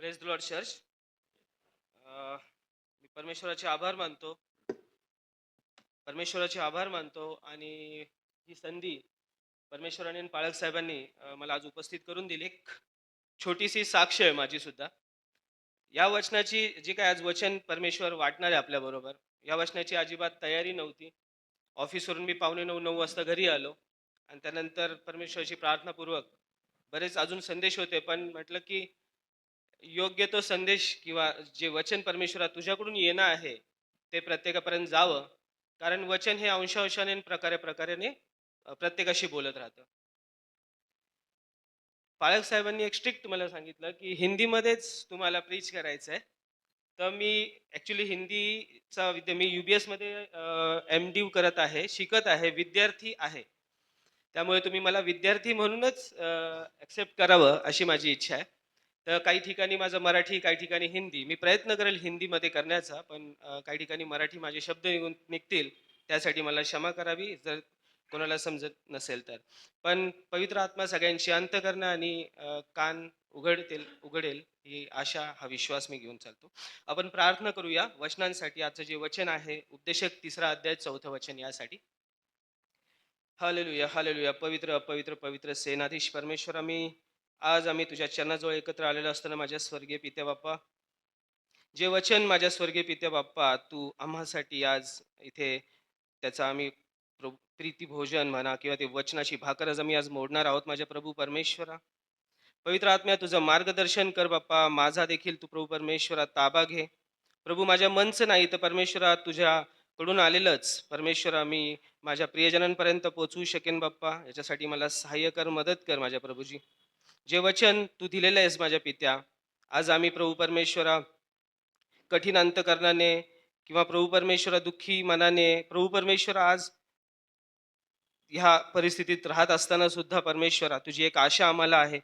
Praise the Lord church. मी परमेश्वराचे आभार मानतो आणि ही संधी परमेश्वराने आणि पाळक साहेबांनी मला आज उपस्थित करून दिली. एक छोटीशी साक्ष आहे माझी सुद्धा. या वचनाची जी काय आज वचन परमेश्वर वाटणार आहे आपल्या बरोबर, या वचनाची अजिबात तयारी नव्हती. ऑफिसवरून मी 8:45-9 वाजता घरी आलो आणि त्यानंतर परमेश्वराची प्रार्थनापूर्वक बरेच अजून संदेश होते, पण म्हटलं की योग्य तो संदेश किंवा जे वचन परमेश्वरा तुझ्याकडून येणं आहे ते प्रत्येकापर्यंत जावं. कारण वचन हे अंशांशाने आणि प्रकारे प्रकारेने प्रत्येकाशी बोलत राहतं. पाळक साहेबांनी एक स्ट्रिक्ट मला सांगितलं की हिंदीमध्येच तुम्हाला प्रीच करायचं आहे. तर मी ॲक्च्युली हिंदीचा मी UBS मध्ये MDiv करत आहे, शिकत आहे, विद्यार्थी आहे. त्यामुळे तुम्ही मला विद्यार्थी म्हणूनच ॲक्सेप्ट करावं अशी माझी इच्छा आहे. तर काही ठिकाणी माझं मराठी, काही ठिकाणी हिंदी. मी प्रयत्न करेल हिंदीमध्ये करण्याचा, पण काही ठिकाणी मराठी माझे शब्द निघतील त्यासाठी मला क्षमा करावी जर कोणाला समजत नसेल तर. पण पवित्र आत्मा सगळ्यांची अंतःकरणं आणि कान उघडेल ही आशा, हा विश्वास मी घेऊन चालतो. आपण प्रार्थना करूया वचनांसाठी. आजचं जे वचन आहे उपदेशक 3रा अध्याय 4थं वचन यासाठी. Hallelujah, hallelujah. पवित्र अपवित्र पवित्र सेनाधीश परमेश्वर, आम्ही तुझ्या चरणाजवळ एकत्र आलेलो असताना माझ्या स्वर्गीय पित्या बाप्पा, जे वचन माझ्या स्वर्गीय पित्या बाप्पा तू आम्हासाठी आज इथे त्याचा आम्ही प्रीती भोजन म्हणा किंवा ते वचनाची भाकर आम्ही आज मोडणार आहोत माझ्या प्रभू परमेश्वरा. पवित्र आत्म्या तुझं मार्गदर्शन कर बाप्पा. माझा देखील तू प्रभू परमेश्वरा ताबा घे. प्रभू माझ्या मनचं नाही तर परमेश्वरा तुझ्याकडून आलेलंच परमेश्वरा मी माझ्या प्रियजनांपर्यंत पोहोचवू शकेन बाप्पा. याच्यासाठी मला सहाय्य कर, मदत कर माझ्या प्रभूजी. जे वचन तू दिलेलं आहेस माझ्या पित्या, आज आम्ही प्रभू परमेश्वरा कठीण अंतकरणाने किंवा प्रभू परमेश्वरा दुःखी मनाने प्रभू परमेश्वरा आज ह्या परिस्थितीत राहत असताना सुद्धा परमेश्वरा तुझी एक आशा आम्हाला आहे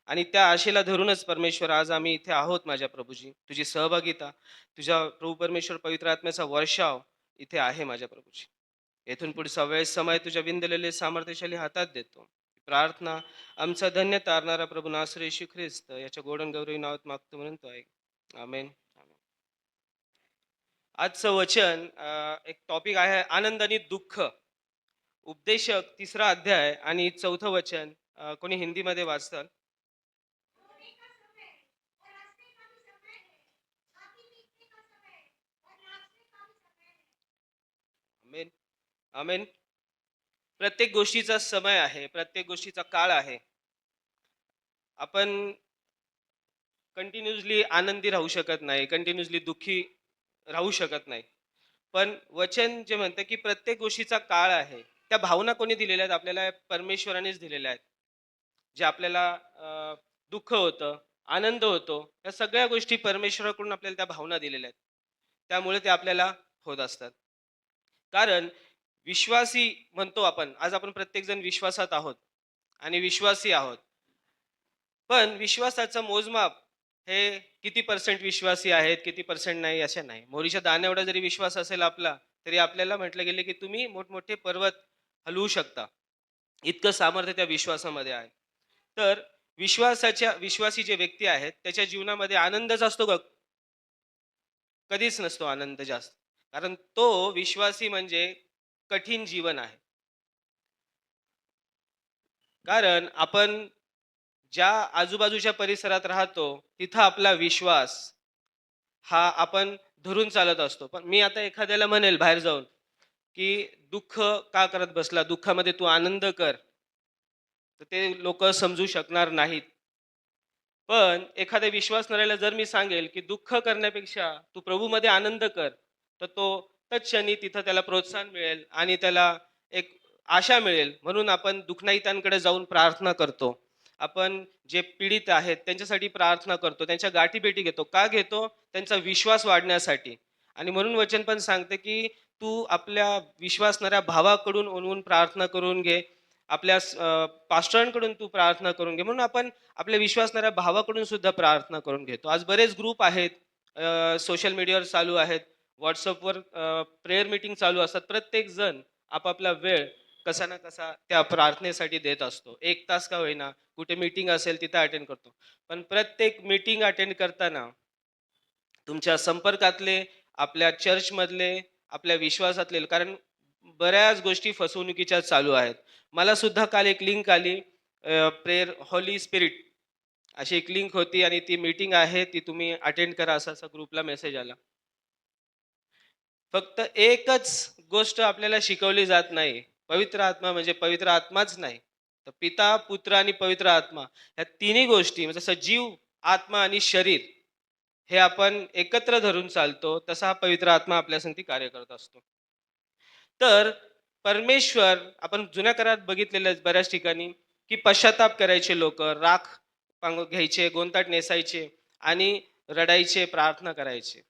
आणि त्या आशेला धरूनच परमेश्वर आज आम्ही इथे आहोत माझ्या प्रभूजी. तुझी सहभागिता, तुझ्या प्रभू परमेश्वर पवित्र आत्म्याचा वर्षाव इथे आहे माझ्या प्रभूजी. येथून पुढचा वेळ समय तुझ्या विंदलेले सामर्थ्यशाली हातात देतो. प्रार्थना आमचा धन्य तारणारा प्रभू नासर येशू ख्रिस्त याच्या गोडन गौरवी नावात मागतो म्हणून तो आहे. आमेन. आजचं वचन एक टॉपिक आहे आनंद आणि दुःख. उपदेशक 3रा अध्याय आणि 4थं वचन कोणी हिंदीमध्ये वाचतं? आमेन, आमेन. प्रत्येक गोष्टीचा समय आहे, प्रत्येक गोष्टीचा काळ आहे. आपण कंटिन्युअसली आनंदी राहू शकत नाही, कंटिन्युअसली दुःखी राहू शकत नाही. पण वचन जे म्हणतं की प्रत्येक गोष्टीचा काळ आहे. त्या भावना कोणी दिलेल्या आहेत आपल्याला? परमेश्वरानेच दिलेल्या आहेत. जे आपल्याला दुःख होतं, आनंद होतो, या सगळ्या गोष्टी परमेश्वराकडून आपल्याला त्या भावना दिलेल्या आहेत. त्यामुळे ते आपल्याला होत असतात. कारण विश्वासी म्हणतो आपण, आज आपण प्रत्येकजण विश्वासात आहोत आणि विश्वासी आहोत. पण विश्वासाचं मोजमाप हे किती पर्सेंट विश्वासी आहेत, किती पर्सेंट नाही, असं नाही. मोहरीच्या दाण्याएवढा जरी विश्वास असेल आपला, तरी आपल्याला म्हटलं गेलं की तुम्ही मोठमोठे पर्वत हलवू शकता. इतकं सामर्थ्य त्या विश्वासामध्ये आहे. तर विश्वासी जे व्यक्ती आहेत, त्याच्या जीवनामध्ये आनंदच असतो का? कधीच नसतो आनंद जास्त. कारण तो विश्वासी म्हणजे कठीण जीवन आहे. कारण आपण ज्या आजूबाजूच्या परिसरात राहतो, तिथं आपला विश्वास हा आपण धरून चालत असतो. पण मी आता एखाद्याला म्हणेल बाहेर जाऊन, की दुःख का करत बसला? दुःखामध्ये तू आनंद कर. तर ते लोकं समजू शकणार नाहीत. पण एखाद्या विश्वासणाऱ्याला जर मी सांगेल, की दुःख करण्यापेक्षा तू प्रभूमध्ये आनंद कर, तर तो तत्क्षणी तिथं त्याला प्रोत्साहन मिळेल आणि त्याला एक आशा मिळेल. म्हणून आपण दुःखनाईतांकडे जाऊन प्रार्थना करतो. आपण जे पीडित आहेत त्यांच्यासाठी प्रार्थना करतो. त्यांच्या गाठीभेटी घेतो. का घेतो? त्यांचा विश्वास वाढण्यासाठी. आणि म्हणून वचन पण सांगते, की तू आपल्या विश्वासणाऱ्या भावाकडून ओनवून प्रार्थना करून घे. आपल्या पास्टरांकडून तू प्रार्थना करून घे. म्हणून आपण आपल्या विश्वासणाऱ्या भावाकडून सुद्धा प्रार्थना करून घेतो. आज बरेच ग्रुप आहेत, सोशल मीडियावर चालू आहेत, व्हॉट्सअपवर प्रेयर मीटिंग चालू असतात. प्रत्येक जण आपापला वेळ कसा ना कसा त्या प्रार्थनेसाठी देत असतो. 1 तास का होईना, कुठे मीटिंग असेल तिथं अटेंड करतो. पण प्रत्येक मीटिंग अटेंड करताना तुमच्या संपर्कातले, आपल्या चर्चमधले, आपल्या विश्वासातले, कारण बऱ्याच गोष्टी फसवणुकीच्या चालू आहेत. मला सुद्धा काल एक लिंक आली, प्रेयर हॉली स्पिरिट अशी एक लिंक होती आणि ती मीटिंग आहे, ती तुम्ही अटेंड करा, असा ग्रुपला मेसेज आला. फक्त एकच गोष्ट आपल्याला शिकवली जात नाही. पवित्र आत्मा म्हणजे पवित्र आत्माच नाही. तर पिता, पुत्र आणि पवित्र आत्मा ह्या तिन्ही गोष्टी म्हणजे सजीव, आत्मा आणि शरीर हे आपण एकत्र धरून चालतो. तसा हा पवित्र आत्मा आपल्यासंगती कार्य करत असतो. तर परमेश्वर आपण जुन्या करारात बघितलेलं आहे बऱ्याच ठिकाणी, की पश्चाताप करायचे लोकं, राख घ्यायचे, गोंताट नेसायचे आणि रडायचे, प्रार्थना करायचे.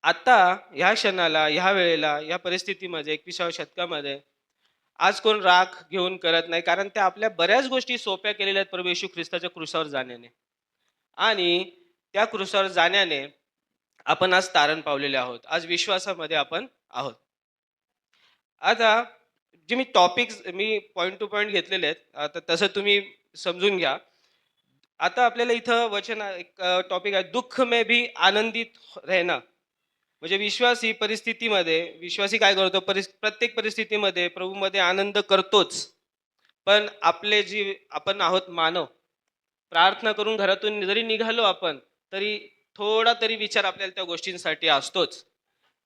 आता ह्या क्षणाला, ह्या वेळेला, ह्या परिस्थितीमध्ये 21व्या शतकामध्ये आज कोण राख घेऊन करत नाही. कारण त्या आपल्या बऱ्याच गोष्टी सोप्या केलेल्या आहेत प्रभू येशू ख्रिस्ताच्या क्रुसावर जाण्याने. आणि त्या क्रुसावर जाण्याने आपण आज तारण पावलेले आहोत. आज विश्वासामध्ये आपण आहोत. आता जे मी टॉपिक्स पॉइंट टू पॉइंट घेतलेले आहेत. आता तसं तुम्ही समजून घ्या. आता आपल्याला इथं वचन एक टॉपिक आहे, दुःख में भी आनंदित रहना. म्हणजे विश्वासी परिस्थितीमध्ये विश्वासी काय करतो, प्रत्येक परिस्थितीमध्ये प्रभूमध्ये आनंद करतोच. पण आपले जी आपण आहोत मानव, प्रार्थना करून घरातून जरी निघालो आपण, तरी थोडा तरी विचार आपल्याला त्या गोष्टींसाठी असतोच,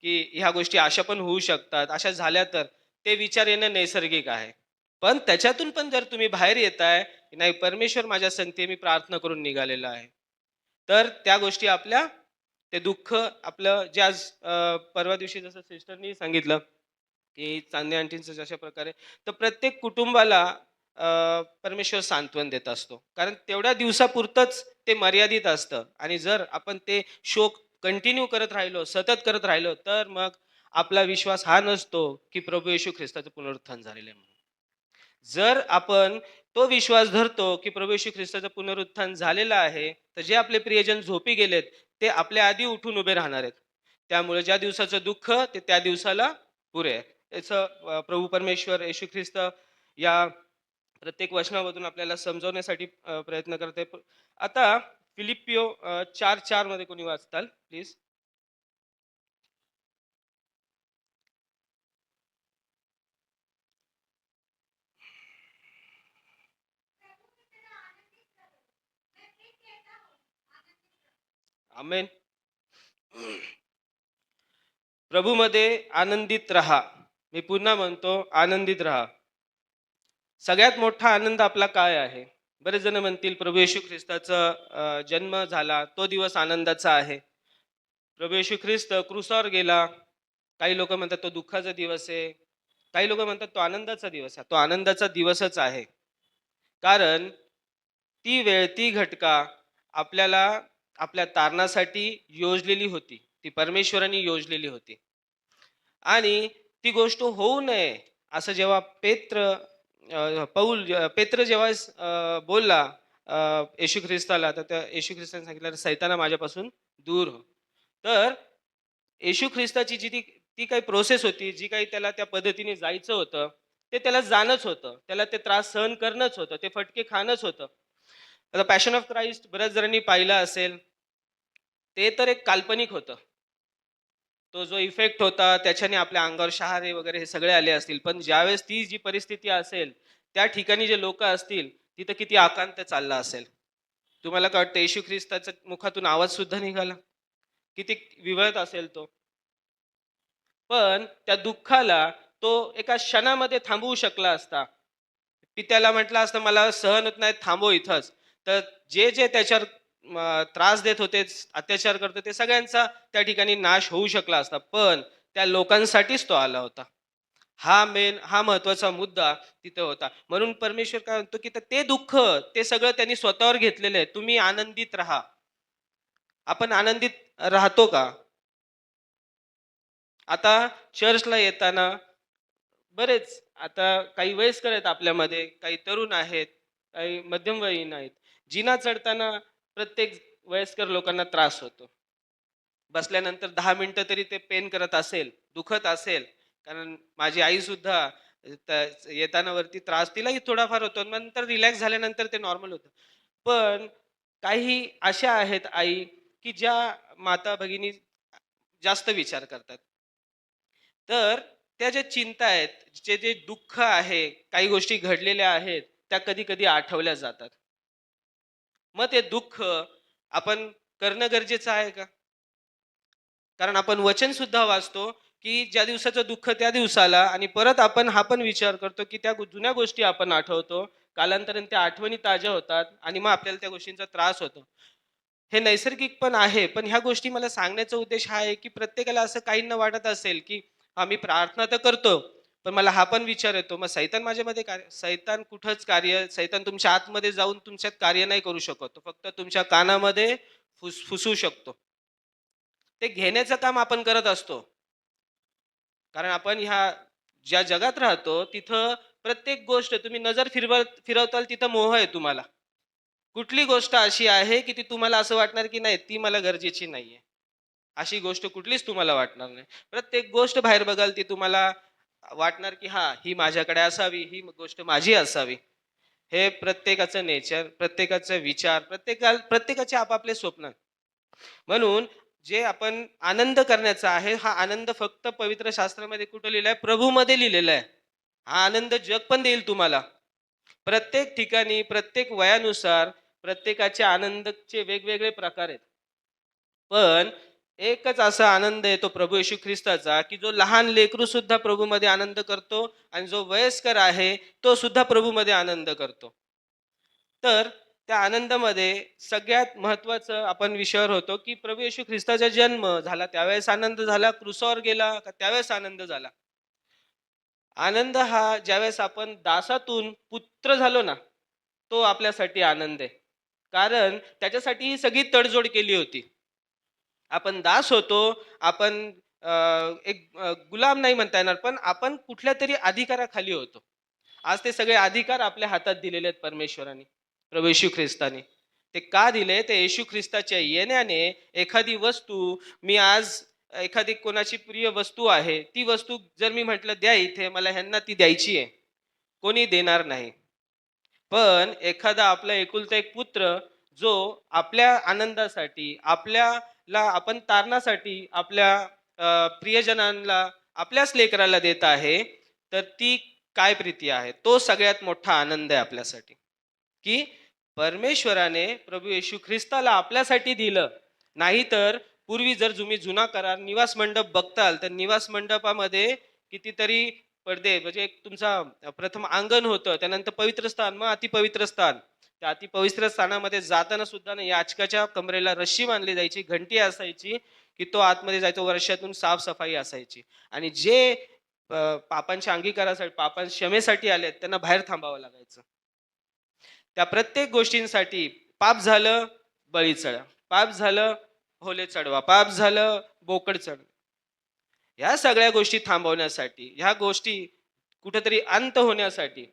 की ह्या गोष्टी अशा पण होऊ शकतात, अशा झाल्या तर ते विचार येणं नैसर्गिक आहे. पण त्याच्यातून पण जर तुम्ही बाहेर येताय, की नाही परमेश्वर माझ्या संगती मी प्रार्थना करून निघालेला आहे, तर त्या गोष्टी आपल्या ते दुःख आपलं जे आज परवा दिवशी जसं सिस्टरनी सांगितलं, की चांदणे आंटींचं जशा प्रकारे, तर प्रत्येक कुटुंबाला परमेश्वर सांत्वन देत असतो. कारण तेवढ्या दिवसापुरतंच ते मर्यादित असतं आणि जर आपण ते शोक कंटिन्यू करत राहिलो, सतत करत राहिलो, तर मग आपला विश्वास हा नसतो, की प्रभू येशू ख्रिस्ताचं पुनरुत्थान झालेलं आहे म्हणून. जर आपण तो विश्वास धरतो, की प्रभू येशू ख्रिस्ताचं पुनरुत्थान झालेलं आहे, तर जे आपले प्रियजन झोपी गेलेत, ते आपल्या आधी उठून उभे राहणार आहेत. त्यामुळे ज्या दिवसाचं दुःख ते त्या दिवसाला पुरे आहे. याचं प्रभू परमेश्वर येशू ख्रिस्त या प्रत्येक वचनामधून आपल्याला समजवण्यासाठी प्रयत्न करते. आता फिलिपियो 4:4 मध्ये कोणी वाचताल प्लीज? आमेन. प्रभूमध्ये आनंदित राहा. मी पुन्हा म्हणतो, आनंदित राहा. सगळ्यात मोठा आनंद आपला काय आहे? बरेच जण म्हणतील प्रभू येशू ख्रिस्ताचा जन्म झाला, तो दिवस आनंदाचा आहे. प्रभू येशू ख्रिस्त क्रुसावर गेला. काही लोक म्हणतात तो दुःखाचा दिवस आहे. काही लोक म्हणतात तो आनंदाचा दिवस आहे. तो आनंदाचा दिवसच आहे. कारण ती वेळ, ती घटका आपल्याला आपल्या तारणासाठी योजलेली होती. ती परमेश्वराने योजलेली होती. आणि ती गोष्ट होऊ नये असं जेव्हा पेत्र जेव्हा बोलला येशू ख्रिस्ताला, तर त्या येशू ख्रिस्ताने सांगितलं, सैताना माझ्यापासून दूर हो. तर येशू ख्रिस्ताची जी ती ती काही प्रोसेस होती, जी काही त्याला त्या पद्धतीने जायचं होतं, ते त्याला जाणंच होतं. त्याला ते त्रास सहन करणंच होतं. ते फटके खाणंच होतं. आता पॅशन ऑफ क्राइस्ट बऱ्याच जणांनी पाहिलं असेल. ते तर एक काल्पनिक होतं. तो जो इफेक्ट होता त्याच्याने आपल्या अंगावर शहारे वगैरे हे सगळे आले असतील. पण ज्यावेळेस ती जी परिस्थिती असेल, त्या ठिकाणी जे लोकं असतील, तिथं किती आकांत चालला असेल. तुम्हाला काय वाटतं येशू ख्रिस्ताच्या मुखातून आवाज सुद्धा निघाला? किती विव्हळत असेल तो. पण त्या दुःखाला तो एका क्षणामध्ये थांबवू शकला असता. पित्याला म्हटलं असतं, "मला सहन होत नाही, थांबव इथंच." तर जे त्याच्यावर त्रास देत होते, अत्याचार करत होते, सगळ्यांचा त्या ठिकाणी नाश होऊ शकला असता. पण त्या लोकांसाठीच तो आला होता. हा महत्त्वाचा मुद्दा तिथं होता. म्हणून परमेश्वर काय म्हणतो, की ते दुःख, ते सगळं त्यांनी स्वतःवर घेतलेलं आहे. तुम्ही आनंदित राहा. आपण आनंदित राहतो का? आता चर्चला येताना बरेच आता काही वयस्कर आहेत आपल्यामध्ये, काही तरुण आहेत, काही मध्यमवयीन आहेत. जिना चढताना प्रत्येक वयस्कर लोकांना त्रास होतो. बसल्यानंतर 10 मिनिटं तरी ते पेन करत असेल, दुखत असेल. कारण माझी आई सुद्धा येताना वरती त्रास तिलाही थोडाफार होतो. नंतर रिलॅक्स झाल्यानंतर ते नॉर्मल होतं. पण काही अशा आहेत आई, की ज्या माता भगिनी जास्त विचार करतात. तर त्या ज्या चिंता आहेत, जे दुःख आहे, काही गोष्टी घडलेल्या आहेत, त्या कधी-कधी आठवल्या जातात. मग ते दुःख आपण करणं गरजेचं आहे का? कारण आपण वचन सुद्धा वाचतो, की ज्या दिवसाचं दुःख त्या दिवसाला आणि परत आपण हा पण विचार करतो, की त्या जुन्या गोष्टी आपण आठवतो. कालांतराने त्या आठवणी ताज्या होतात आणि मग आपल्याला त्या गोष्टींचा त्रास होतो. हे नैसर्गिक पण आहे. पण ह्या गोष्टी मला सांगण्याचा उद्देश हा आहे, की प्रत्येकाला असं काहींना वाटत असेल, की मी प्रार्थना तर करतो, पण मला हा पण विचार येतो, मग सैतान माझ्यामध्ये कार्य सैतान कुठंच कार्य सैतान तुमच्या आतमध्ये जाऊन तुमच्यात कार्य नाही करू शकत. तो फक्त तुमच्या कानामध्ये फुसू शकतो. ते घेण्याचं काम आपण करत असतो. कारण आपण ह्या ज्या जगात राहतो, तिथं प्रत्येक गोष्ट तुम्ही नजर फिरवताल तिथं मोह आहे तुम्हाला. कुठली गोष्ट अशी आहे, की ती तुम्हाला असं वाटणार, की नाही ती मला गरजेची नाहीये. अशी गोष्ट कुठलीच तुम्हाला वाटणार नाही. प्रत्येक गोष्ट बाहेर बघाल ती तुम्हाला वाटणार, की हां, ही माझ्याकडे असावी, ही गोष्ट माझी असावी. हे प्रत्येकाचं नेचर, प्रत्येकाचा विचार, प्रत्येकाचे आपापले स्वप्न. म्हणून जे आपण आनंद करण्याचा आहे, हा आनंद फक्त पवित्र शास्त्रामध्ये कुठं लिहिलाय? प्रभूमध्ये लिहिलेला आहे. हा आनंद जग पण देईल तुम्हाला. प्रत्येक ठिकाणी, प्रत्येक वयानुसार प्रत्येकाचे आनंदाचे वेगवेगळे प्रकार आहेत. पण एकच असा आनंद आहे तो प्रभू येशू ख्रिस्ताचा, की जो लहान लेकरू सुद्धा प्रभूमध्ये आनंद करतो आणि जो वयस्कर आहे, तो सुद्धा प्रभूमध्ये आनंद करतो. तर त्या आनंदामध्ये सगळ्यात महत्त्वाचं आपण विषयावर होतो, की प्रभू येशू ख्रिस्ताचा जन्म झाला त्यावेळेस आनंद झाला, क्रुसावर गेला का त्यावेळेस आनंद झाला. आनंद हा ज्यावेळेस आपण दासातून पुत्र झालो ना, तो आपल्यासाठी आनंद आहे. कारण त्याच्यासाठी ही सगळी तडजोड केली होती. आपण दास होतो, आपण गुलाम नाही म्हणता येणार, पण आपण कुठल्यातरी अधिकाराखाली होतो. आज ते सगळे अधिकार आपल्या हातात दिलेले आहेत परमेश्वराने, प्रभू येशू ख्रिस्ताने. ते का दिले? ते येशू ख्रिस्ताच्या येण्याने एखादी वस्तू मी आज एखादी कोणाची प्रिय वस्तू आहे, ती वस्तू जर मी म्हटलं, "द्या इथे, मला ह्यांना ती द्यायची आहे." कोणी देणार नाही. पण एखादा आपला एकुलता एक पुत्र जो आपल्या आनंदासाठी, आपल्याला आपण तारण्यासाठी, आपल्या प्रियजनांना, आपल्याच लेकराला देत आहे, तर ती काय प्रीती आहे? तो सगळ्यात मोठा आनंद आहे आपल्यासाठी, की परमेश्वराने प्रभू येशू ख्रिस्ताला आपल्यासाठी दिलं. नाहीतर पूर्वी जर तुम्ही जुना करार निवास मंडप बघताल, तर निवास मंडपामध्ये कितीतरी पडदे म्हणजे एक तुमचा प्रथम अंगण होतं, त्यानंतर पवित्र स्थान, मग अतिपवित्र स्थान. त्या अतिपवित्र स्थानामध्ये जाताना सुद्धा ना याजकाच्या कमरेला रस्सी बांधली जायची, घंटी असायची, की तो आतमध्ये जायचा. वर्षातून साफसफाई असायची. आणि जे पापांच्या अंगीकारासाठी, पापांच्या क्षमेसाठी आलेत, त्यांना बाहेर थांबावं लागायचं. त्या प्रत्येक गोष्टींसाठी पाप झालं, बळी चढा. पाप झालं, होले चढवा. पाप झालं, बोकड चढवा. ह्या सगळ्या गोष्टी थांबवण्यासाठी, ह्या गोष्टी कुठेतरी अंत होण्यासाठी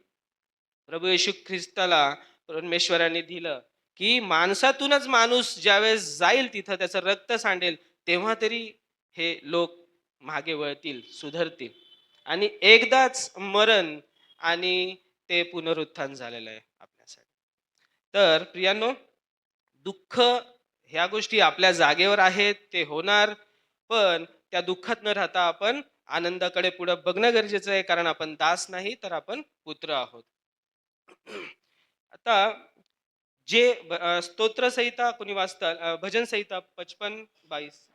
प्रभू येशू ख्रिस्ताला परमेश्वराने दिलं, की माणसातूनच माणूस ज्यावेळेस जाईल तिथं त्याचं रक्त सांडेल, तेव्हा तरी हे लोक मागे वळतील, सुधरतील. आणि एकदाच मरण आणि ते पुनरुत्थान झालेलं आहे आपल्यासाठी. तर प्रियांनो, दुःख ह्या गोष्टी आपल्या जागेवर आहेत, ते होणार. पण त्या दुःखात न राहता आपण आनंदाकडे पुढे बघणं गरजेचं आहे, कारण आपण दास नाही तर आपण पुत्र आहोत. आता जे स्तोत्र संहिता कोणी वाचतात, भजन संहिता 55-22,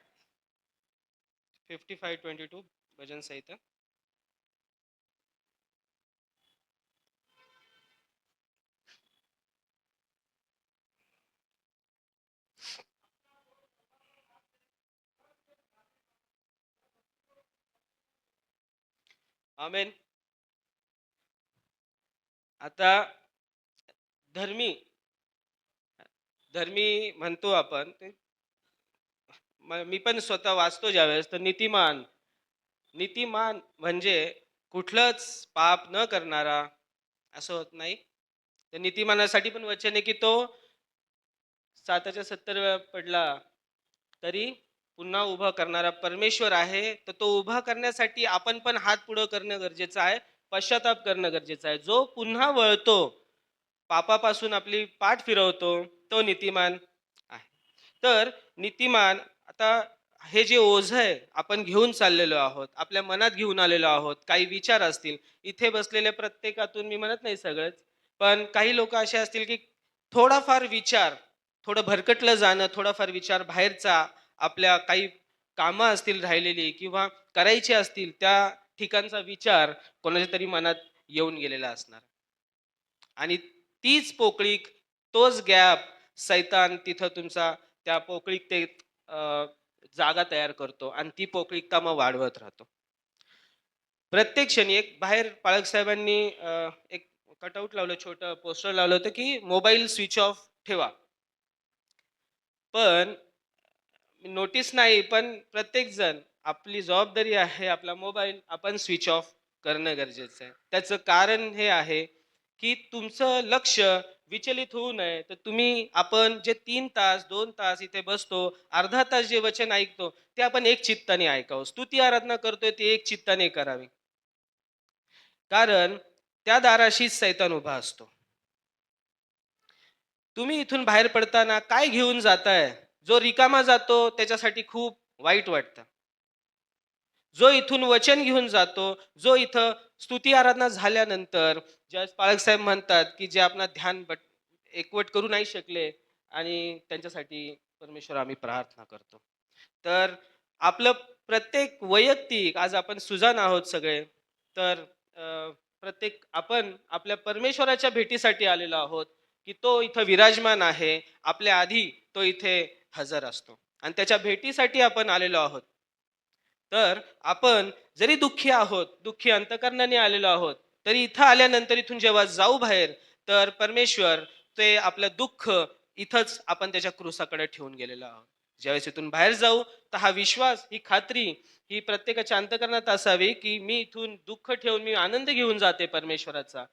55-22 भजन संहिता. आमेन. आता धर्मी धर्मी म्हणतो आपण मी पण स्वतः वाचतो ज्यावेळेस, तर नीतिमान म्हणजे कुठलंच पाप न करणारा असं होत नाही. तर नीतिमानासाठी पण वचन आहे, की तो 7च्या 70 वेळा पडला तरी पुन्हा उभा करणारा परमेश्वर आहे. तर तो उभा करण्यासाठी आपण पण हात पुढं करणं गरजेचं आहे. पश्चाताप करणं गरजेचं आहे. जो पुन्हा वळतो, पापापासून आपली पाठ फिरवतो, तो नीतिमान आहे. तर नीतिमान आता हे जे ओझं आहे, आपण घेऊन चाललेलो आहोत, आपल्या मनात घेऊन आलेलो आहोत. काही विचार असतील, इथे बसलेल्या प्रत्येकातून मी म्हणत नाही सगळेच, पण काही लोकं असे असतील, की थोडाफार विचार, थोडं भरकटलं जाणं, थोडाफार विचार बाहेरचा, आपल्या काही कामं असतील राहिलेली किंवा करायची असतील, त्या ठिकाणचा विचार कोणाच्या तरी मनात येऊन गेलेला असणार. आणि तीच पोकळीक, तोच गॅप सैतान तिथं तुमचा त्या पोकळीकतेत जागा तयार करतो आणि ती पोकळीकता मग वाढवत राहतो. प्रत्येक क्षणी एक बाहेर पाळक साहेबांनी एक कटआउट लावलं, छोटं पोस्टर लावलं होतं, की मोबाईल स्विच ऑफ ठेवा. पण नोटीस नाही, पण प्रत्येक जण आपली जबाबदारी आहे, आपला मोबाईल आपण स्विच ऑफ करणं गरजेचं आहे. त्याचं कारण हे आहे, की तुमचं लक्ष विचलित होऊ नये. तर आपण जे 3 तास, 2 तास इथे बसतो, अर्धा तास जे वचन ऐकतो, ते आपण एक चित्ताने ऐकावं. स्तुती आराधना करतोय, ती एक चित्ताने करावी. कारण त्या दाराशीच सैतान उभा असतो. तुम्ही इथून बाहेर पडताना काय घेऊन जाताय? जो रिकामा जातो त्याच्यासाठी खूप वाईट वाटतं. जो इथून वचन घेऊन जातो, जो इथं स्तुती आराधना झाल्यानंतर ज्यावेळेस पाळक साहेब म्हणतात, की जे आपलं ध्यान एकवट करू नाही शकले आणि त्यांच्यासाठी परमेश्वर आम्ही प्रार्थना करतो. तर आपलं प्रत्येक वैयक्तिक आज आपण सुजाण आहोत सगळे. तर प्रत्येक आपण आपल्या परमेश्वराच्या भेटीसाठी आलेलो आहोत, की तो इथं विराजमान आहे. आपल्या आधी तो इथे हजर असतो आणि त्याच्या भेटीसाठी आपण आलेलो आहोत. तर आपण जरी दुःखी आहोत, दुःखी अंतःकरणाने आलेलो आहोत, तरी इथं आल्यानंतर इथून जेव्हा जाऊ बाहेर, तर परमेश्वर ते आपलं दुःख इथंच आपण त्याच्या क्रुसाकडे ठेवून गेलेलो आहोत. ज्यावेळेस इथून बाहेर जाऊ, तर हा विश्वास, ही खात्री, ही प्रत्येकाच्या अंतःकरणात असावी, की मी इथून दुःख ठेवून मी आनंद घेऊन जाते परमेश्वराचा.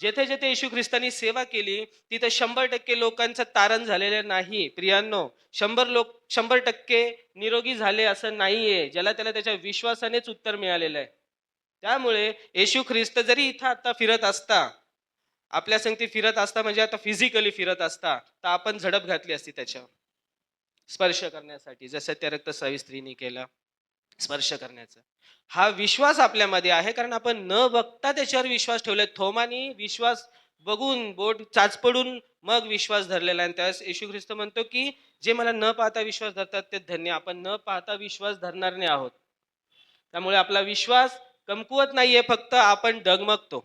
जेथे जेथे येशू ख्रिस्तानी सेवा केली, तिथे 100% लोकांचं तारण झालेलं नाही प्रियांनो. 100% निरोगी झाले असं नाहीये. ज्याला त्याला त्याच्या विश्वासानेच उत्तर मिळालेलं आहे. त्यामुळे येशू ख्रिस्त जरी इथं आता फिरत असता, आपल्या संगती फिरत असता म्हणजे आता फिजिकली फिरत असता, तर आपण झडप घातली असती त्याच्यावर स्पर्श करण्यासाठी, जसं त्या रक्तस्रावी स्त्रीने केलं. स्पर्श करण्याचा हा विश्वास आपल्यामध्ये आहे, कारण आपण न बघता त्याच्यावर विश्वास ठेवलाय. थोमानी विश्वास बघून, बोट चाचपडून मग विश्वास धरलेला आहे. आणि त्यावेळेस येशू ख्रिस्त म्हणतो, की जे मला न पाहता विश्वास धरतात ते धन्य. आपण न पाहता विश्वास धरणार नाही आहोत. त्यामुळे आपला विश्वास कमकुवत नाहीये, फक्त आपण डगमगतो.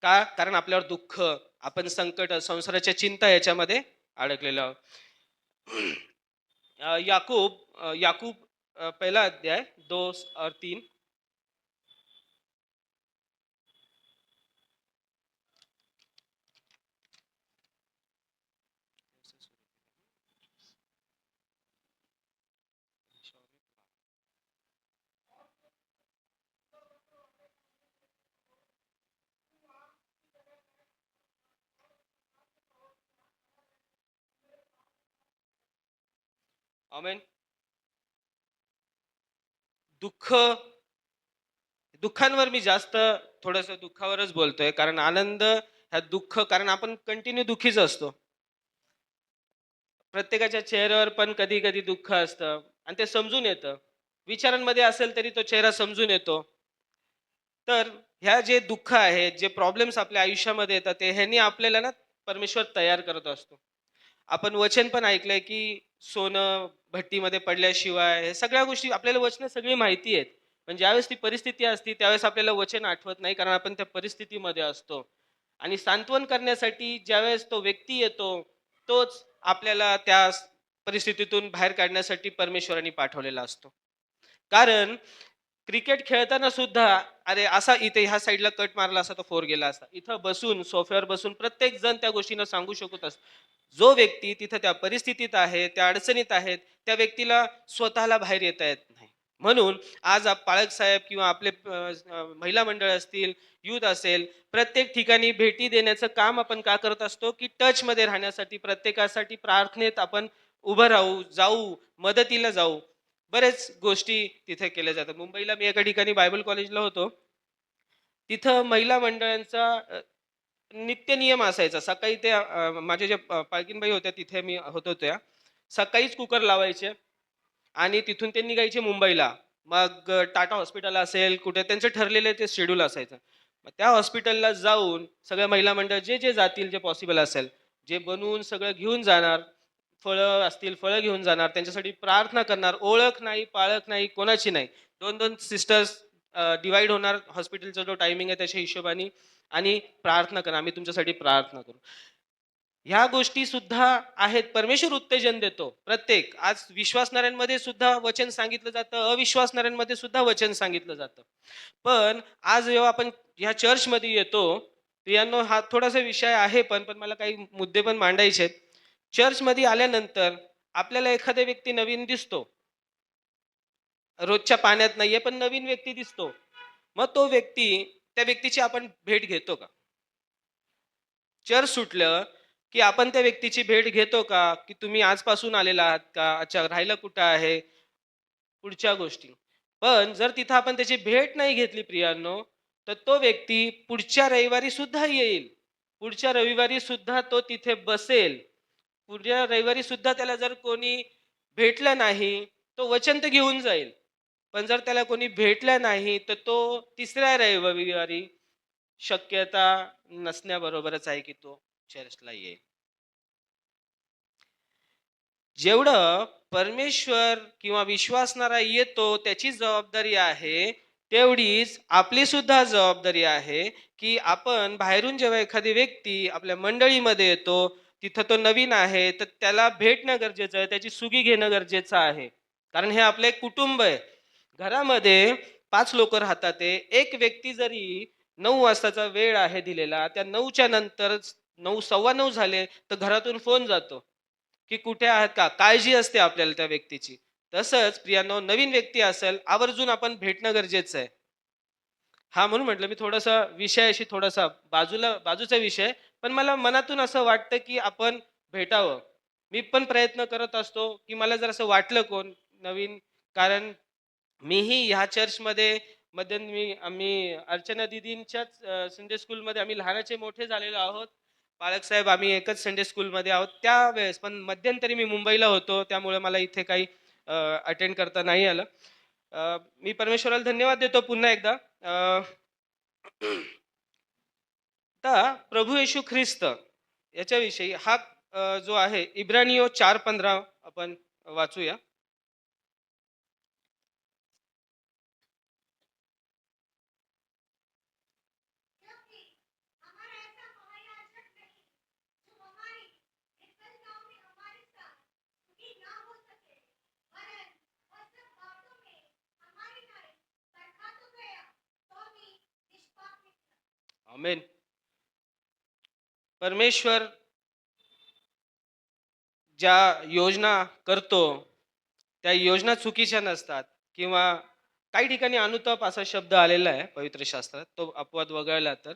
का? कारण आपल्यावर दुःख, आपण संकट, संसाराच्या चिंता याच्यामध्ये अडकलेलो आहोत. याकूब पहिला अध्याय 2 और 3. आमेन. दुःख, दुःखांवर मी जास्त थोडस दुःखावरच बोलतोय, कारण आनंद ह्या दुःख, कारण आपण कंटिन्यू दुःखीच असतो. प्रत्येकाच्या चेहऱ्यावर पण कधी कधी दुःख असतं आणि ते समजून येतं. विचारांमध्ये असेल तरी तो चेहरा समजून येतो. तर ह्या जे दुःख आहेत, जे प्रॉब्लेम्स आपल्या आयुष्यामध्ये येतात, ते ह्यांनी आपल्याला ना परमेश्वर तयार करत असतो. आपण वचन पण ऐकलंय, की सोनं भट्टीमध्ये पडल्याशिवाय, हे सगळ्या गोष्टी आपल्याला वचनं सगळी माहिती आहेत. पण ज्यावेळेस ती परिस्थिती असते, त्यावेळेस आपल्याला वचन आठवत नाही, कारण आपण त्या परिस्थितीमध्ये असतो. आणि सांत्वन करण्यासाठी ज्यावेळेस तो व्यक्ती येतो, तोच आपल्याला त्या परिस्थितीतून बाहेर काढण्यासाठी परमेश्वराने पाठवलेला असतो. कारण क्रिकेट खेळताना सुद्धा, अरे असा इथे ह्या साईडला कट मारला असता तर फोर गेला असता. इथं बसून, सोफ्यावर बसून प्रत्येक जण त्या गोष्टींना सांगू शकत असतो. जो व्यक्ती तिथं त्या परिस्थितीत आहे, त्या अडचणीत आहेत, त्या व्यक्तीला स्वतःला बाहेर येता येत नाही. म्हणून आज पाळक साहेब किंवा आपले महिला मंडळ असतील, युथ असेल, प्रत्येक ठिकाणी भेटी देण्याचं काम आपण का करत असतो, की टचमध्ये राहण्यासाठी, प्रत्येकासाठी प्रार्थनेत आपण उभं राहू, जाऊ, मदतीला जाऊ. बरेच गोष्टी तिथे केल्या जातात. मुंबईला मी एका ठिकाणी बायबल कॉलेजला होतो. तिथं महिला मंडळांचा नित्य नियम असायचा. सकाळी ते माझ्या ज्या पालकीनबाई होत्या तिथे मी होतो त्या. सकाळीच कुकर लावायचे आणि तिथून ते निघायचे मुंबईला. मग टाटा हॉस्पिटल असेल, कुठे त्यांचं ठरलेलं ते शेड्यूल असायचं. मग त्या हॉस्पिटलला जाऊन सगळ्या महिला मंडळ जे जातील, जे पॉसिबल असेल, जे बनवून सगळं घेऊन जाणार. फळं असतील, फळं घेऊन जाणार. त्यांच्यासाठी प्रार्थना करणार. ओळख नाही, पाळख नाही, कोणाची नाही. 2-2 सिस्टर्स डिव्हाईड होणार. हॉस्पिटलचा जो टायमिंग आहे त्याच्या हिशोबाने आणि प्रार्थना करा. आम्ही तुमच्यासाठी प्रार्थना करू. ह्या गोष्टी सुद्धा आहेत. परमेश्वर उत्तेजन देतो. प्रत्येक आज विश्वासणाऱ्यांमध्ये सुद्धा वचन सांगितलं जातं, अविश्वासणाऱ्यांमध्ये सुद्धा वचन सांगितलं जातं. पण आज जेव्हा आपण ह्या चर्चमध्ये येतो, प्रियांनो हा थोडासा विषय आहे पण मला काही मुद्दे पण मांडायचे आहेत. चर्चमध्ये आल्यानंतर आपल्याला एखादा व्यक्ती नवीन दिसतो. रोजच्या पाण्यात नाहीये, पण नवीन व्यक्ती दिसतो. मग तो व्यक्ती त्या व्यक्तीची आपण भेट घेतो का? चर्च सुटलं, की आपण त्या व्यक्तीची भेट घेतो का? की तुम्ही आजपासून आलेला आहात का? अच्छा राहायला कुठं आहे? पुढच्या गोष्टी. पण जर तिथं आपण त्याची भेट नाही घेतली प्रियांनो, तर तो व्यक्ती पुढच्या रविवारी सुद्धा येईल. पुढच्या रविवारी सुद्धा तो तिथे बसेल. पुढच्या रविवारी सुद्धा त्याला जर कोणी भेटलं नाही, तो वचन तर घेऊन जाईल. पण जर त्याला कोणी भेटलं नाही, तर तो तिसऱ्या रविवारी शक्यता नसण्याबरोबरच आहे, की तो चर्चला येईल. जेवढं परमेश्वर किंवा विश्वासणारा येतो त्याची जबाबदारी आहे, तेवढीच आपली सुद्धा जबाबदारी आहे, की आपण बाहेरून जेव्हा एखादी व्यक्ती आपल्या मंडळीमध्ये येतो, तिथं तो नवीन आहे, तर त्याला भेटणं गरजेचं आहे, त्याची सुगी घेणं गरजेचं आहे. कारण हे आपलं एक कुटुंब आहे. घरामध्ये 5 लोकं राहतात आहे. एक व्यक्ती जरी 9 वाजताचा वेळ आहे दिलेला, त्या 9च्या नंतरच 9, 9:15 झाले, तर घरातून फोन जातो. की कुठे आहात का? काळजी असते आपल्याला त्या व्यक्तीची. तसंच प्रियांनो नवीन व्यक्ती असेल, आवर्जून आपण भेटणं गरजेचं आहे. हां, म्हणून म्हटलं मी थोडासा विषयाशी थोडासा बाजूचा विषय, पण मला मनातून असं वाटतं की आपण भेटावं. मी पण प्रयत्न करत असतो, की मला जर असं वाटलं कोण नवीन कारण मीही ह्या चर्चमध्ये आम्ही अर्चना दीदींच्याच संडे स्कूलमध्ये आम्ही लहानाचे मोठे झालेलो आहोत. पालक साहेब आम्ही एकच संडे स्कूलमध्ये आहोत. त्यावेळेस पण मध्यंतरी मी मुंबईला होतो. त्यामुळे मला इथे काही अटेंड करता नाही आलं. मी परमेश्वराला धन्यवाद देतो पुन्हा एकदा. आता प्रभू येशू ख्रिस्त याच्याविषयी हा जो आहे इब्रानियो 4:15 आपण वाचूया. आमेन. परमेश्वर ज्या योजना करतो, त्या योजना चुकीच्या नसतात किंवा काही ठिकाणी अनुताप असा शब्द आलेला आहे पवित्र शास्त्रात, तो अपवाद वगळला तर.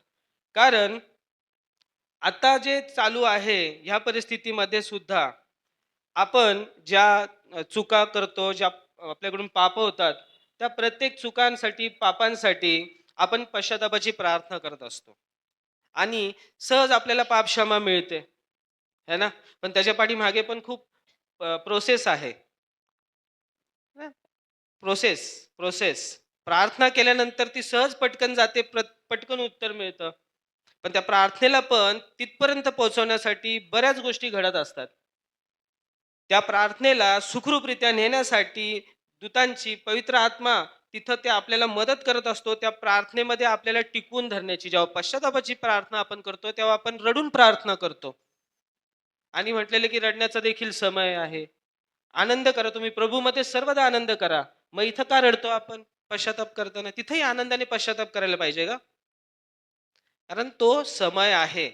कारण आता जे चालू आहे, ह्या परिस्थितीमध्ये सुद्धा आपण ज्या चुका करतो, ज्या आपल्याकडून पाप होतात, त्या प्रत्येक चुकांसाठी, पापांसाठी आपण पश्चातापाची प्रार्थना करत असतो. आणि सहज आपल्याला पापक्षमा मिळते, है ना? पण त्याच्या पाठीमागे पण खूप प्रोसेस आहे. Process, process. प्रार्थना केल्यानंतर ती सहज पटकन जाते, पटकन उत्तर मिळतं. पण त्या प्रार्थनेला पण तिथपर्यंत पोहोचवण्यासाठी बऱ्याच गोष्टी घडत असतात. त्या प्रार्थनेला सुखरूपरित्या नेण्यासाठी दूतांची पवित्र आत्मा तिथं ते आपल्याला मदत करत असतो. त्या प्रार्थनेमध्ये आपल्याला टिकवून धरण्याची. जेव्हा पश्चातापाची प्रार्थना आपण करतो, तेव्हा आपण रडून प्रार्थना करतो. आणि म्हटलेलं की रडण्याचा देखील समय आहे. आनंद करा तुम्ही प्रभूमध्ये सर्वदा आनंद करा. मग इथं का रडतो आपण पश्चाताप करताना? तिथेही आनंदाने पश्चाताप करायला पाहिजे का? कारण तो समय आहे.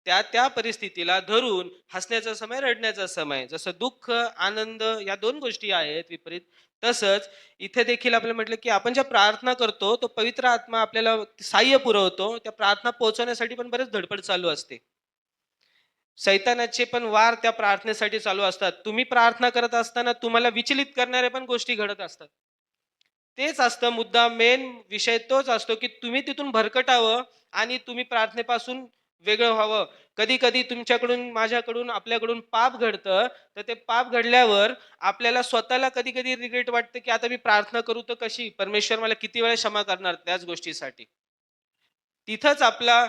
त्या परिस्थितीला धरून हसण्याचा समय, रडण्याचा समय. जसं दुःख, आनंद या 2 गोष्टी आहेत विपरीत. तसंच इथे देखील आपल्याला म्हटलं, की आपण ज्या प्रार्थना करतो, तो पवित्र आत्मा आपल्याला सहाय्य पुरवतो. त्या प्रार्थना पोहोचवण्यासाठी पण बरेच धडपड चालू असते. सैतानाचे पण वार त्या प्रार्थनेसाठी चालू असतात. तुम्ही प्रार्थना करत असताना तुम्हाला विचलित करणाऱ्या पण गोष्टी घडत असतात. तेच असतं मुद्दा, मेन विषय तोच असतो, की तुम्ही तिथून भरकटावं आणि तुम्ही प्रार्थनेपासून वेगळं व्हावं. कधी-कधी तुमच्याकडून, माझ्याकडून, आपल्याकडून पाप घडतं, तर ते पाप घडल्यावर आपल्याला स्वतःला कधी-कधी रिग्रेट वाटतं, की आता मी प्रार्थना करू तर कशी? परमेश्वर मला किती वेळा क्षमा करणार त्याच गोष्टीसाठी? तिथंच आपला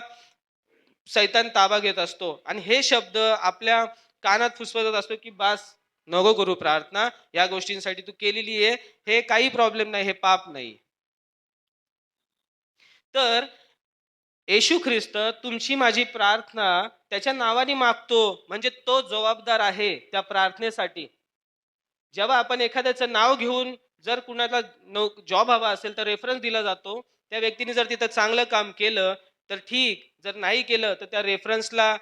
सैतान ताबा घेत असतो आणि हे शब्द आपल्या कानात फुसफुसत असतो, की "बास, नको करू प्रार्थना. या गोष्टींसाठी तू केलेली आहे. हे काही प्रॉब्लेम नाही, हे पाप नाही." तर येशू ख्रिस्त तुमची माझी प्रार्थना त्याच्या नावाने मागतो, म्हणजे तो जबाबदार आहे त्या प्रार्थनेसाठी. जेव्हा आपण एखाद्याचं नाव घेऊन जर कुणाला जॉब हवा असेल तर रेफरन्स दिला जातो. त्या व्यक्तीने जर तिथं चांगलं काम केलं तर ठीक, जर नाही केलं तर त्या रेफरन्सला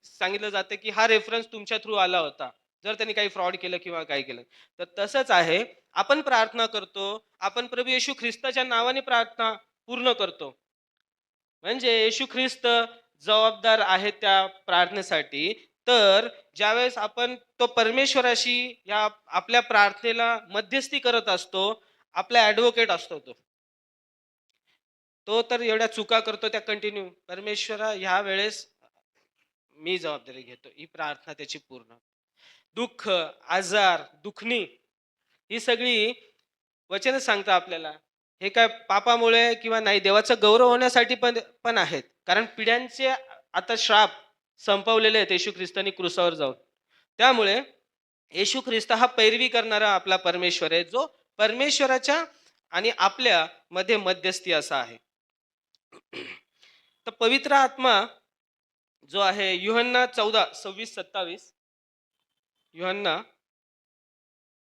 सांगितलं जातं की हा रेफरन्स तुमच्या थ्रू आला होता. जर त्यांनी काही फ्रॉड केलं किंवा काय केलं. तर तसंच आहे, आपण प्रार्थना करतो, आपण प्रभू येशू ख्रिस्ताच्या नावाने प्रार्थना पूर्ण करतो. म्हणजे येशू ख्रिस्त जबाबदार आहे त्या प्रार्थनेसाठी. तर ज्यावेळेस आपण तो परमेश्वराशी या आपल्या प्रार्थनेला मध्यस्थी करत असतो, आपला ॲडव्होकेट असतो तो. तो तर एवढ्या चुका करतो त्या कंटिन्यू. परमेश्वरा ह्या वेळेस मी जबाबदारी घेतो. ही प्रार्थना त्याची पूर्ण. दुःख, आजार, दुखणी ही सगळी वचनच सांगतात आपल्याला. हे काय पापामुळे किंवा नाही, देवाचा गौरव होण्यासाठी पण पण आहेत. कारण पिढ्यांचे आता श्राप संपवलेले आहेत येशू ख्रिस्तानी क्रुसावर जाऊन. त्यामुळे येशू ख्रिस्त हा पैरवी करणारा आपला परमेश्वर आहे, जो परमेश्वराच्या आणि आपल्या मध्ये मध्यस्थी असा आहे. तर पवित्र आत्मा जो आहे यूहन्ना 14:26-27, यूहन्ना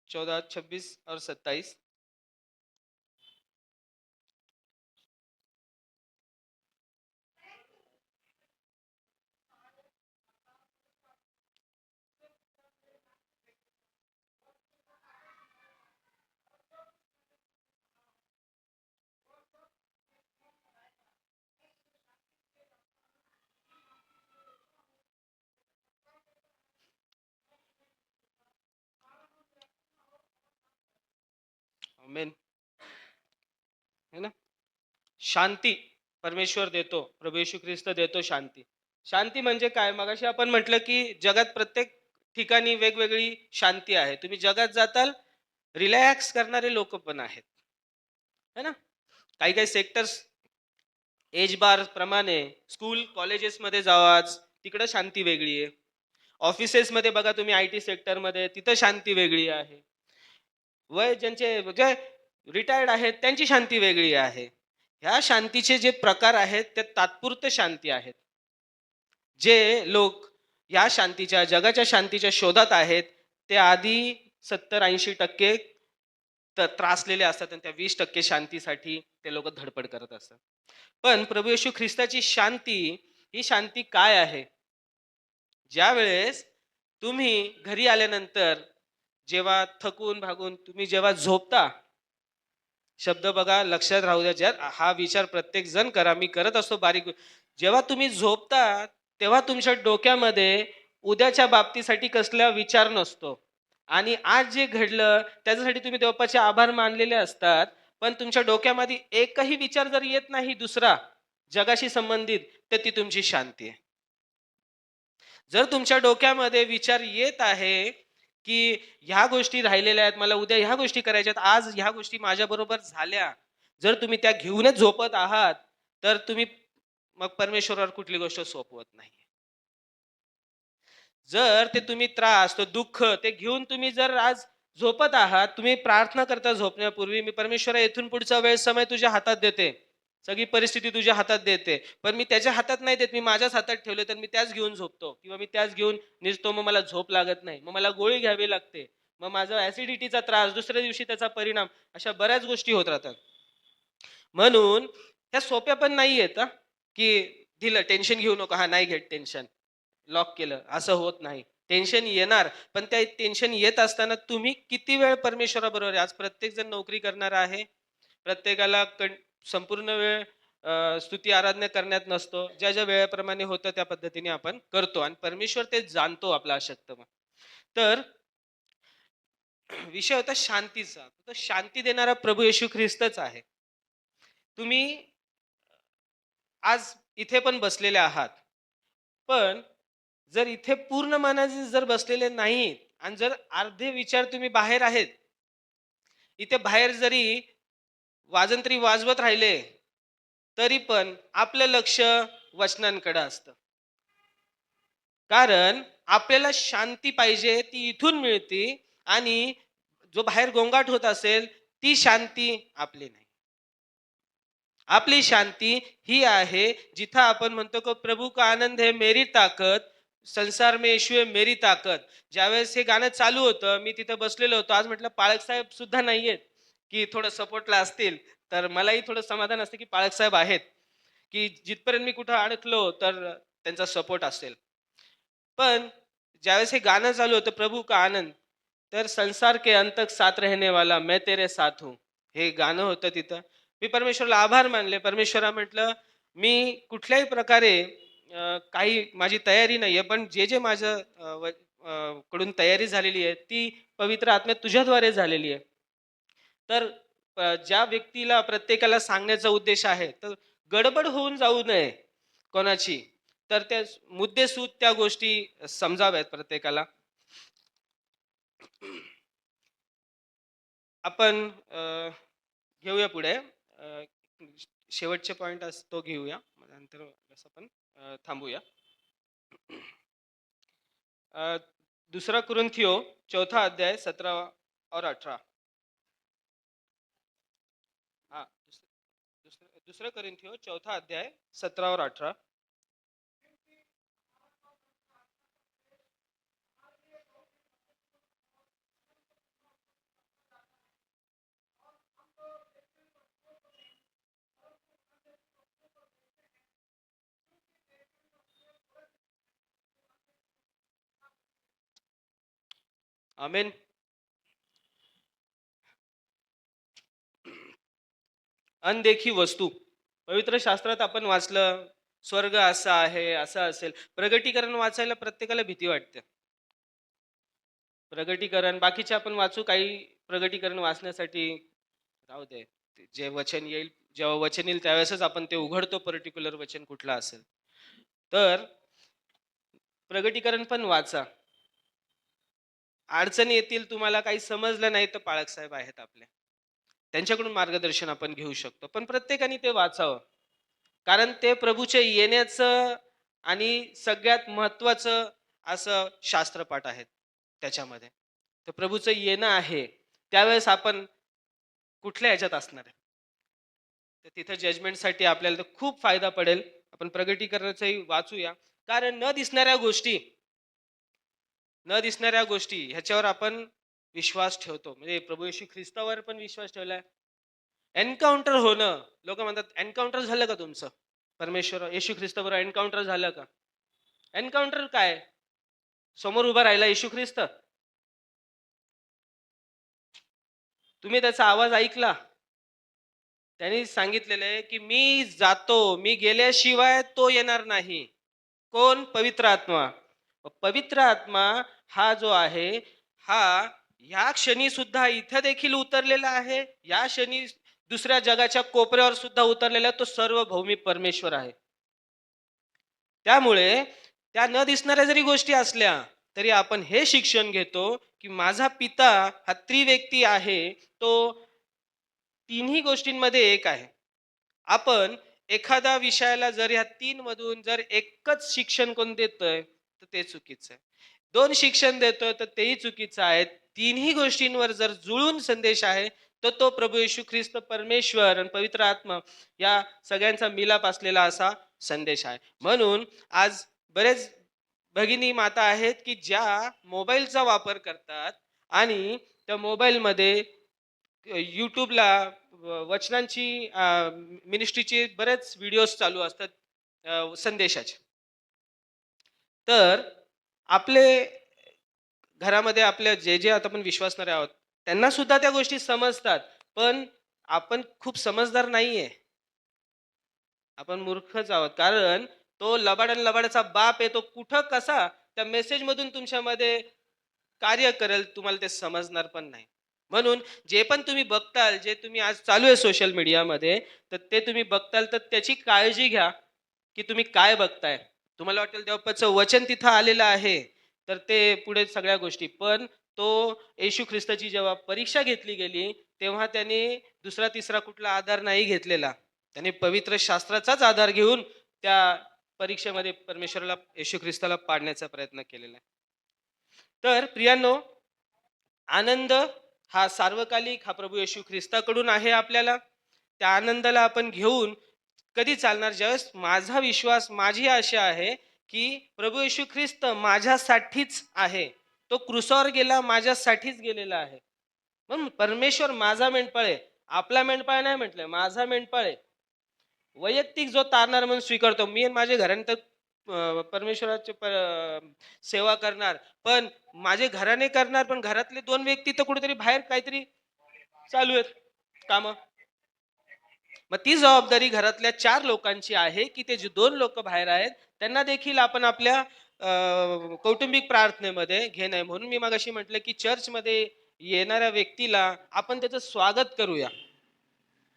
14:26 और 27. आमेन. है ना? शांती परमेश्वर देतो. प्रभू येशू ख्रिस्त देतो शांती. शांती म्हणजे काय? मगाशी आपण म्हटलं, की जगात प्रत्येक ठिकाणी वेगवेगळी शांती आहे. तुम्ही जगात जाताल, रिलॅक्स करणारे लोकं पण आहेत. है ना? काही-काही सेक्टर्स एज बार प्रमाणे स्कूल, कॉलेजेसमध्ये जावा, तिकडं शांती वेगळी आहे. ऑफिसेसमध्ये बघा तुम्ही आय-टी सेक्टरमध्ये, तिथं शांती वेगळी आहे. वय ज्यांचे म्हणजे रिटायर्ड आहेत त्यांची शांती वेगळी आहे. ह्या शांतीचे जे प्रकार आहेत ते तात्पुरते शांती आहेत. जे लोक या शांतीच्या, जगाच्या शांतीच्या शोधात आहेत, ते आधी 70-80% त्रासलेले असतात आणि त्या 20% शांतीसाठी ते लोक धडपड करत असतात. पण प्रभू येशू ख्रिस्ताची शांती, ही शांती काय आहे? ज्यावेळेस तुम्ही घरी आल्यानंतर जेव्हा थकून भागून तुम्ही जेव्हा झोपता, शब्द बघा लक्षात राहू द्या. ज्या हा विचार प्रत्येक जण करा. मी करत असतो बारीक. जेव्हा तुम्ही झोपता, तेव्हा तुमच्या डोक्यामध्ये उद्याच्या बाबतीसाठी कसला विचार नसतो. आणि आज जे घडलं त्याच्यासाठी तुम्ही देवाचे आभार मानलेले असतात. पण तुमच्या डोक्यामध्ये एकही विचार जर येत नाही दुसरा जगाशी संबंधित, तर ती तुमची शांती आहे. जर तुमच्या डोक्यामध्ये विचार येत आहे, की ह्या गोष्टी राहिलेल्या आहेत, मला उद्या ह्या गोष्टी करायच्या आहेत, आज ह्या गोष्टी माझ्याबरोबर झाल्या. जर तुम्ही त्या घेऊनच झोपत आहात, तर तुम्ही मग परमेश्वरावर कुठली गोष्ट सोपवत नाही. जर ते तुम्ही त्रास, तो दुःख ते घेऊन तुम्ही जर आज झोपत आहात, तुम्ही प्रार्थना करता झोपण्यापूर्वी, "मी परमेश्वरा इथून पुढचा वेळ समय तुझ्या हातात देते. सगळी परिस्थिती तुझ्या हातात देते. पण मी त्याच्या हातात नाही देत, मी माझ्याच हातात ठेवले, तर मी त्याच घेऊन झोपतो किंवा मी त्याच घेऊन निजतो. मग मला झोप लागत नाही. मग मला गोळी घ्यावी लागते. मग माझा ॲसिडिटीचा त्रास, दुसऱ्या दिवशी त्याचा परिणाम." अशा बऱ्याच गोष्टी होत राहतात. म्हणून ह्या सोप्या पण नाहीयेत हां, की दिलं टेन्शन घेऊ नको. हां, नाही घेत टेन्शन. लॉक केलं. असं होत नाही. टेन्शन येणार, पण त्या टेन्शन येत असताना तुम्ही किती वेळ परमेश्वराबरोबर आहे. आज प्रत्येक जण नोकरी करणारा आहे. प्रत्येकाला संपूर्ण वेळ स्तुती आराधना करण्यात नसतो. ज्या वेळेप्रमाणे होतं त्या पद्धतीने आपण करतो आणि परमेश्वर ते जाणतो आपला अशक्तपणा. तर विषय होता शांतीचा. तो शांती देणारा प्रभू येशू ख्रिस्तच आहे. तुम्ही आज इथे पण बसलेले आहात. पण जर इथे पूर्ण मनाने जर बसलेले नाहीत आणि जर अर्धे विचार तुम्ही बाहेर आहेत, इथे बाहेर जरी वाजंत्री वाजवत राहिले, तरी पण आपलं लक्ष वचनांकडे असतं. कारण आपल्याला शांती पाहिजे ती इथून मिळते आणि जो बाहेर गोंगाट होत असेल, ती शांती आपली नाही. आपली शांती ही आहे जिथं आपण म्हणतो की प्रभू का आनंद है मेरी ताकद, संसार में यीशु है मेरी ताकद. ज्यावेळेस हे गाणं चालू होतं, मी तिथं बसलेलो होतो. आज म्हटलं पाळक साहेब सुद्धा नाहीयेत, की थोडं सपोर्टला असतील. तर मलाही थोडं समाधान असतं की पाळक साहेब आहेत, की जिथपर्यंत मी कुठं अडकलो तर त्यांचा सपोर्ट असेल. पण ज्यावेळेस हे गाणं चालू होतं प्रभू का आनंद, तर संसार के अंत तक साथ रहने वाला मैं तेरे साथ हूँ. हे गाणं होतं तिथं. मी परमेश्वराला आभार मानले. परमेश्वरा म्हटलं, मी कुठल्याही प्रकारे काही माझी तयारी नाहीये, पण जे माझं कडून तयारी झालेली आहे, ती पवित्र आत्म्यात तुझ्याद्वारे झालेली आहे. तर ज्या व्यक्तीला प्रत्येकाला सांगण्याचा उद्देश आहे, तर गडबड होऊन जाऊ नये कोणाची. तर त्या मुद्देसूद त्या गोष्टी समजाव्यात प्रत्येकाला. आपण घेऊया पुढे. शेवटचे पॉइंट तो घेऊया. नंतर असं आपण थांबूया. अ, दुसरा कुरिन्थियो चौथा अध्याय 17 और 18. हा, दुसरं कुरिन्थियो चौथा अध्याय 17 और 18. आमेन. अनदेखी वस्तू. पवित्र शास्त्रात आपण वाचलं, स्वर्ग असा आहे, असं असेल. प्रगटीकरण वाचायला प्रत्येकाला भीती वाटते. प्रगटीकरण बाकीचे आपण वाचू, काही प्रगटीकरण वाचण्यासाठी राहू दे. जे वचन येईल, जेव्हा वचन येईल त्यावेळेसच आपण ते उघडतो, पर्टिक्युलर वचन कुठलं असेल. तर प्रगटीकरण पण वाचा. अडचणी येतील, तुम्हाला काही समजलं नाही तर पाळक साहेब आहेत आपले. त्यांच्याकडून मार्गदर्शन आपण घेऊ शकतो. पण प्रत्येकाने ते वाचावं. कारण ते प्रभूच्या येण्याचं आणि सगळ्यात महत्वाचं असं शास्त्रपाठ आहेत त्याच्यामध्ये. तर प्रभूचं येणं आहे, त्यावेळेस आपण कुठल्या ह्याच्यात असणार आहे. तर तिथं जजमेंटसाठी आपल्याला तर खूप फायदा पडेल. आपण प्रगटीकरणाचंही वाचूया. कारण न दिसणाऱ्या गोष्टी ह्याच्यावर आपण विश्वास ठेवतो. म्हणजे प्रभू येशू ख्रिस्तावर पण विश्वास ठेवलाय. एन्काउंटर होणं, लोक म्हणतात एन्काउंटर झालं का तुमचं? परमेश्वर येशू ख्रिस्ताबरोबर एन्काउंटर झालं का? एन्काउंटर काय? समोर उभा राहिला येशू ख्रिस्त, तुम्ही त्याचा आवाज ऐकला. त्यांनी सांगितलेलं आहे की मी जातो, मी गेल्याशिवाय तो येणार नाही. कोण? पवित्र आत्मा. पवित्र आत्मा हा जो आहे, हा या क्षणी सुद्धा इथं देखील उतरलेला आहे, या क्षणी दुसऱ्या जगाच्या कोपऱ्यावर सुद्धा उतरलेला आहे. तो सर्वभौमी परमेश्वर आहे. त्यामुळे त्या न दिसणाऱ्या जरी गोष्टी असल्या, तरी आपण हे शिक्षण घेतो की माझा पिता हा त्रिव्यक्ती आहे. तो तिन्ही गोष्टींमध्ये एक आहे. आपण एखाद्या विषयाला जर ह्या तीन मधून जर एकच शिक्षण कोण देतोय, तर ते चुकीचं आहे. दोन शिक्षण देतोय तर तेही चुकीचं आहे. तिन्ही गोष्टींवर जर जुळून संदेश आहे, तर तो प्रभू येशू ख्रिस्त परमेश्वर आणि पवित्र आत्मा या सगळ्यांचा मिलाप असलेला असा संदेश आहे. म्हणून आज बरेच भगिनी माता आहेत की ज्या मोबाईलचा वापर करतात आणि त्या मोबाईलमध्ये यूट्यूबला वचनांची मिनिस्ट्रीचे बरेच व्हिडिओज चालू असतात संदेशाचे. तर आपले घरामध्ये आपल्या जे आता आपण विश्वासणारे आहोत, त्यांना सुद्धा त्या गोष्टी समजतात. पण आपण खूप समजदार नाहीये. आपण मूर्खच आहोत. कारण तो लबाड आणि लबाडाचा बाप आहे. तो कुठं कसा त्या मेसेज मधून तुमच्यामध्ये कार्य करेल, तुम्हाला ते समजणार पण नाही. म्हणून जे पण तुम्ही बघताल, जे तुम्ही आज चालू आहे सोशल मीडियामध्ये, तर ते तुम्ही बघताल, तर त्याची काळजी घ्या, की तुम्ही काय बघताय. तुम्हाला वाटेल देवाचं वचन तिथं आलेलं आहे, तर ते पुढे सगळ्या गोष्टी. पण तो येशू ख्रिस्ताची जेव्हा परीक्षा घेतली गेली, तेव्हा त्याने दुसरा तिसरा कुठला आधार नाही घेतलेला. त्याने पवित्र शास्त्राचाच आधार घेऊन त्या परीक्षेमध्ये परमेश्वराला येशू ख्रिस्ताला पाडण्याचा प्रयत्न केलेला आहे. तर प्रियांनो, आनंद हा सार्वकालिक, हा प्रभू येशू ख्रिस्ताकडून आहे आपल्याला. त्या आनंदाला आपण घेऊन कधी चालणार? ज्यावेळेस माझा विश्वास, माझी आशा आहे, की प्रभू येशू ख्रिस्त माझ्यासाठीच आहे. तो क्रुसावर गेला, माझ्यासाठीच गेलेला आहे. म्हणून परमेश्वर माझा मेंढपाळ आहे. आपला मेंढपाळ नाही म्हटलंय, माझा मेंढपाळ आहे. वैयक्तिक जो तारणार म्हणून स्वीकारतो. मी आणि माझे घराणे तर परमेश्वराची सेवा करणार. पण माझे घराणे करणार, पण घरातले 2 व्यक्ती तर कुठेतरी बाहेर काहीतरी चालू आहेत कामं. मग ती जबाबदारी घरातल्या 4 लोकांची आहे, की ते जे 2 लोकं बाहेर आहेत, त्यांना देखील आपण आपल्या कौटुंबिक प्रार्थनेमध्ये घेणं. म्हणून मी मगाशी म्हटलं, की चर्चमध्ये येणाऱ्या व्यक्तीला आपण त्याचं स्वागत करूया.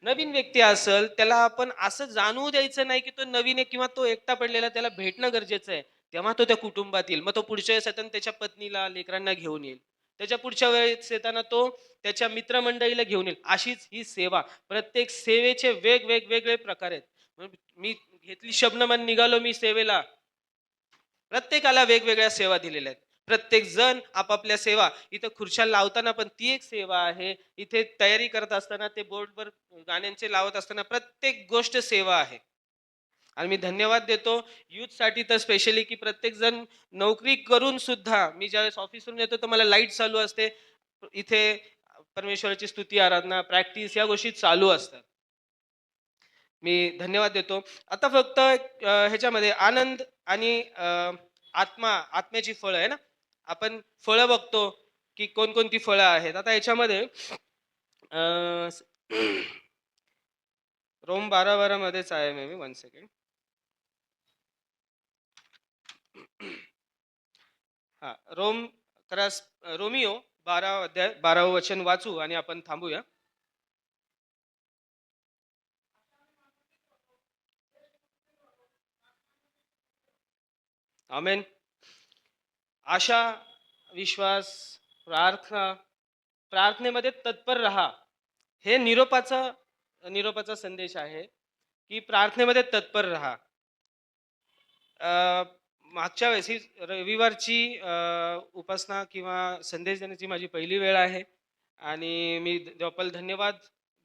नवीन व्यक्ती असेल, त्याला आपण असं जाणवू द्यायचं नाही, की तो नवीन आहे किंवा तो एकटा पडलेला, त्याला भेटणं गरजेचं आहे. तेव्हा तो त्या कुटुंबात येईल. मग तो पुढच्या वेळेस येताना त्याच्या पत्नीला, लेकरांना घेऊन येईल. त्याच्या पुढच्या वेळेस येताना तो त्याच्या मित्रमंडळीला घेऊन येईल. अशीच ही सेवा. प्रत्येक सेवेचे वेगवेगळे प्रकार आहेत. म्हणून मी घेतली शबनम आणि निघालो मी सेवेला. प्रत्येकाला वेगवेगळ्या सेवा दिलेल्या आहेत. प्रत्येक जण आपापल्या सेवा, इथं खुर्च्या लावताना पण ती एक सेवा आहे. इथे तयारी करत असताना ते बोर्डवर गाण्यांचे लावत असताना प्रत्येक गोष्ट सेवा आहे. आणि मी धन्यवाद देतो यूथसाठी तर स्पेशली, की प्रत्येक जण नोकरी करून सुद्धा, मी ज्यावेळेस ऑफिसवरून येतो तर मला लाईट चालू असते. इथे परमेश्वराची स्तुती, आराधना, प्रॅक्टिस या गोष्टी चालू असतात. मी धन्यवाद देतो. आता फक्त ह्याच्यामध्ये आनंद आणि आत्म्याची फळं आहे ना, आपण फळं बघतो, की कोणकोणती फळं आहेत. आता ह्याच्यामध्ये अ, स- रोम 12:12 मध्येच आहे, मे बी 1 सेकंड. हा, रोमिओ 12 अध्याय 12वं वचन वाचू आणि आपण थांबूया. आमेन. आशा, विश्वास, प्रार्थना, प्रार्थनेमध्ये तत्पर राहा. हे निरोपाचा संदेश आहे, की प्रार्थनेमध्ये तत्पर राहा. अ, मागच्या वेळेस ही रविवारची उपासना किंवा संदेश देण्याची माझी पहिली वेळ आहे. आणि मी देवाला धन्यवाद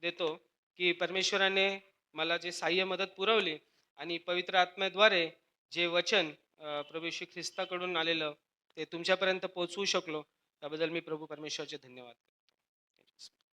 देतो, की परमेश्वराने मला जे सहाय्य मदत पुरवली आणि पवित्र आत्म्याद्वारे जे वचन प्रभू येशू ख्रिस्ताकडून आलेलं, ते तुमच्यापर्यंत पोहोचवू शकलो. त्याबद्दल मी प्रभू परमेश्वराचे धन्यवाद करतो.